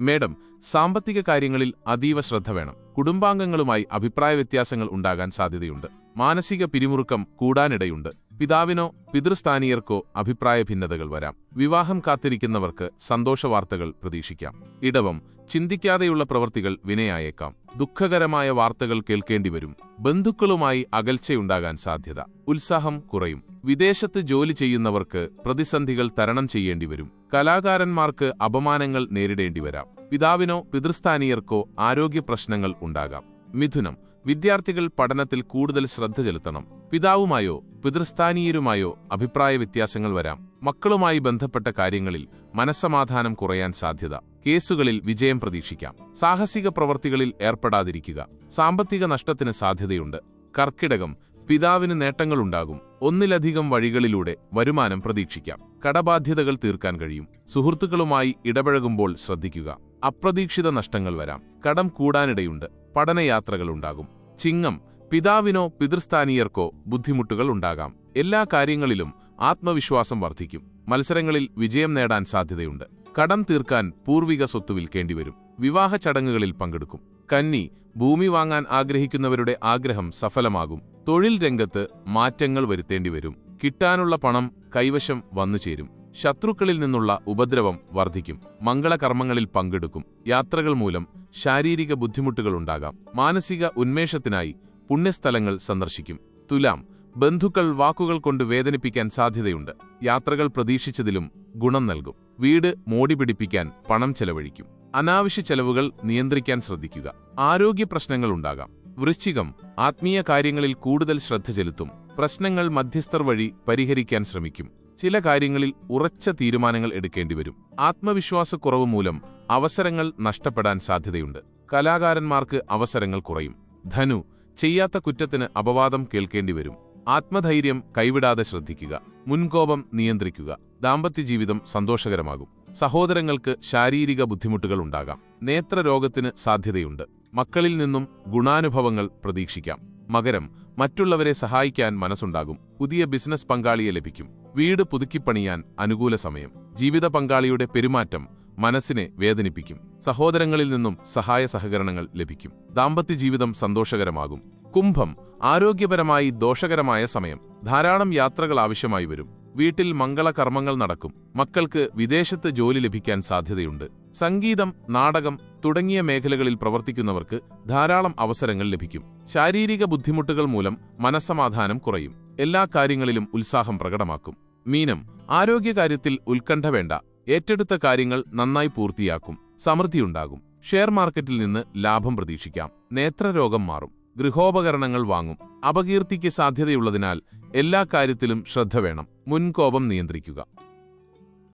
Madam, സാമ്പത്തിക കാര്യങ്ങളിൽ അതീവ ശ്രദ്ധ വേണം. കുടുംബാംഗങ്ങളുമായി അഭിപ്രായ വ്യത്യാസങ്ങൾ ഉണ്ടാകാൻ സാധ്യതയുണ്ട്. മാനസിക പിരിമുറുക്കം കൂടാനിടയുണ്ട്. പിതാവിനോ പിതൃസ്ഥാനീയർക്കോ അഭിപ്രായ ഭിന്നതകൾ വരാം. വിവാഹം കാത്തിരിക്കുന്നവർക്ക് സന്തോഷവാർത്തകൾ പ്രതീക്ഷിക്കാം. ഇടവം, ചിന്തിക്കാതെയുള്ള പ്രവൃത്തികൾ വിനയായേക്കാം. ദുഃഖകരമായ വാർത്തകൾ കേൾക്കേണ്ടിവരും. ബന്ധുക്കളുമായി അകൽച്ചയുണ്ടാകാൻ സാധ്യത. ഉത്സാഹം കുറയും. വിദേശത്ത് ജോലി ചെയ്യുന്നവർക്ക് പ്രതിസന്ധികൾ തരണം ചെയ്യേണ്ടിവരും. കലാകാരന്മാർക്ക് അപമാനങ്ങൾ നേരിടേണ്ടിവരാം. പിതാവിനോ പിതൃസ്ഥാനീയർക്കോ ആരോഗ്യ പ്രശ്നങ്ങൾ ഉണ്ടാകാം. മിഥുനം, വിദ്യാർത്ഥികൾ പഠനത്തിൽ കൂടുതൽ ശ്രദ്ധ ചെലുത്തണം. പിതാവുമായോ പിതൃസ്ഥാനീയരുമായോ അഭിപ്രായ വ്യത്യാസങ്ങൾ വരാം. മക്കളുമായി ബന്ധപ്പെട്ട കാര്യങ്ങളിൽ മനസ്സമാധാനം കുറയാൻ സാധ്യത. കേസുകളിൽ വിജയം പ്രതീക്ഷിക്കാം. സാഹസിക പ്രവൃത്തികളിൽ ഏർപ്പെടാതിരിക്കുക. സാമ്പത്തിക നഷ്ടത്തിന് സാധ്യതയുണ്ട്. കർക്കിടകം, പിതാവിന് നേട്ടങ്ങളുണ്ടാകും. ഒന്നിലധികം വഴികളിലൂടെ വരുമാനം പ്രതീക്ഷിക്കാം. കടബാധ്യതകൾ തീർക്കാൻ കഴിയും. സുഹൃത്തുക്കളുമായി ഇടപഴകുമ്പോൾ ശ്രദ്ധിക്കുക. അപ്രതീക്ഷിത നഷ്ടങ്ങൾ വരാം. കടം കൂടാനിടയുണ്ട്. പഠനയാത്രകളുണ്ടാകും. ചിങ്ങം, പിതാവിനോ പിതൃസ്ഥാനീയർക്കോ ബുദ്ധിമുട്ടുകൾ ഉണ്ടാകാം. എല്ലാ കാര്യങ്ങളിലും ആത്മവിശ്വാസം വർദ്ധിക്കും. മത്സരങ്ങളിൽ വിജയം നേടാൻ സാധ്യതയുണ്ട്. കടം തീർക്കാൻ പൂർവിക സ്വത്ത് വിൽക്കേണ്ടിവരും. വിവാഹ ചടങ്ങുകളിൽ പങ്കെടുക്കും. കന്നി, ഭൂമി വാങ്ങാൻ ആഗ്രഹിക്കുന്നവരുടെ ആഗ്രഹം സഫലമാകും. തൊഴിൽ രംഗത്ത് മാറ്റങ്ങൾ വരുത്തേണ്ടിവരും. കിട്ടാനുള്ള പണം കൈവശം വന്നുചേരും. ശത്രുക്കളിൽ നിന്നുള്ള ഉപദ്രവം വർദ്ധിക്കും. മംഗളകർമ്മങ്ങളിൽ പങ്കെടുക്കും. യാത്രകൾ മൂലം ശാരീരിക ബുദ്ധിമുട്ടുകളുണ്ടാകാം. മാനസിക ഉന്മേഷത്തിനായി പുണ്യസ്ഥലങ്ങൾ സന്ദർശിക്കും. തുലാം, ബന്ധുക്കൾ വാക്കുകൾ കൊണ്ട് വേദനിപ്പിക്കാൻ സാധ്യതയുണ്ട്. യാത്രകൾ പ്രതീക്ഷിച്ചതിലും ഗുണം നൽകും. വീട് മോടി പിടിപ്പിക്കാൻ പണം ചെലവഴിക്കും. അനാവശ്യ ചെലവുകൾ നിയന്ത്രിക്കാൻ ശ്രദ്ധിക്കുക. ആരോഗ്യ പ്രശ്നങ്ങളുണ്ടാകാം. വൃശ്ചികം, ആത്മീയ കാര്യങ്ങളിൽ കൂടുതൽ ശ്രദ്ധ ചെലുത്തും. പ്രശ്നങ്ങൾ മധ്യസ്ഥർ വഴി പരിഹരിക്കാൻ ശ്രമിക്കും. ചില കാര്യങ്ങളിൽ ഉറച്ച തീരുമാനങ്ങൾ എടുക്കേണ്ടിവരും. ആത്മവിശ്വാസക്കുറവ് മൂലം അവസരങ്ങൾ നഷ്ടപ്പെടാൻ സാധ്യതയുണ്ട്. കലാകാരന്മാർക്ക് അവസരങ്ങൾ കുറയും. ധനു, ചെയ്യാത്ത കുറ്റത്തിന് അപവാദം കേൾക്കേണ്ടിവരും. ആത്മധൈര്യം കൈവിടാതെ ശ്രദ്ധിക്കുക. മുൻകോപം നിയന്ത്രിക്കുക. ദാമ്പത്യജീവിതം സന്തോഷകരമാകും. സഹോദരങ്ങൾക്ക് ശാരീരിക ബുദ്ധിമുട്ടുകൾ ഉണ്ടാകാം. നേത്രരോഗത്തിന് സാധ്യതയുണ്ട്. മക്കളിൽ നിന്നും ഗുണാനുഭവങ്ങൾ പ്രതീക്ഷിക്കാം. മകരം, മറ്റുള്ളവരെ സഹായിക്കാൻ മനസ്സുണ്ടാകും. പുതിയ ബിസിനസ് പങ്കാളിയെ ലഭിക്കും. വീട് പുതുക്കിപ്പണിയാൻ അനുകൂല സമയം. ജീവിത പങ്കാളിയുടെ പെരുമാറ്റം മനസ്സിനെ വേദനിപ്പിക്കും. സഹോദരങ്ങളിൽ നിന്നും സഹായ സഹകരണങ്ങൾ ലഭിക്കും. ദാമ്പത്യജീവിതം സന്തോഷകരമാകും. കുംഭം, ആരോഗ്യപരമായി ദോഷകരമായ സമയം. ധാരാളം യാത്രകൾ ആവശ്യമായി വരും. വീട്ടിൽ മംഗളകർമ്മങ്ങൾ നടക്കും. മക്കൾക്ക് വിദേശത്ത് ജോലി ലഭിക്കാൻ സാധ്യതയുണ്ട്. സംഗീതം, നാടകം തുടങ്ങിയ മേഖലകളിൽ പ്രവർത്തിക്കുന്നവർക്ക് ധാരാളം അവസരങ്ങൾ ലഭിക്കും. ശാരീരിക ബുദ്ധിമുട്ടുകൾ മൂലം മനസ്സമാധാനം കുറയും. എല്ലാ കാര്യങ്ങളിലും ഉത്സാഹം പ്രകടമാക്കും. മീനം, ആരോഗ്യകാര്യത്തിൽ ഉത്കണ്ഠ വേണ്ട. ഏറ്റെടുത്ത കാര്യങ്ങൾ നന്നായി പൂർത്തിയാക്കും. സമൃദ്ധിയുണ്ടാകും. ഷെയർ മാർക്കറ്റിൽ നിന്ന് ലാഭം പ്രതീക്ഷിക്കാം. നേത്രരോഗം മാറും. ഗൃഹോപകരണങ്ങൾ വാങ്ങും. അപകീർത്തിക്ക് സാധ്യതയുള്ളതിനാൽ എല്ലാ കാര്യത്തിലും ശ്രദ്ധ വേണം. മുൻകോപം നിയന്ത്രിക്കുക.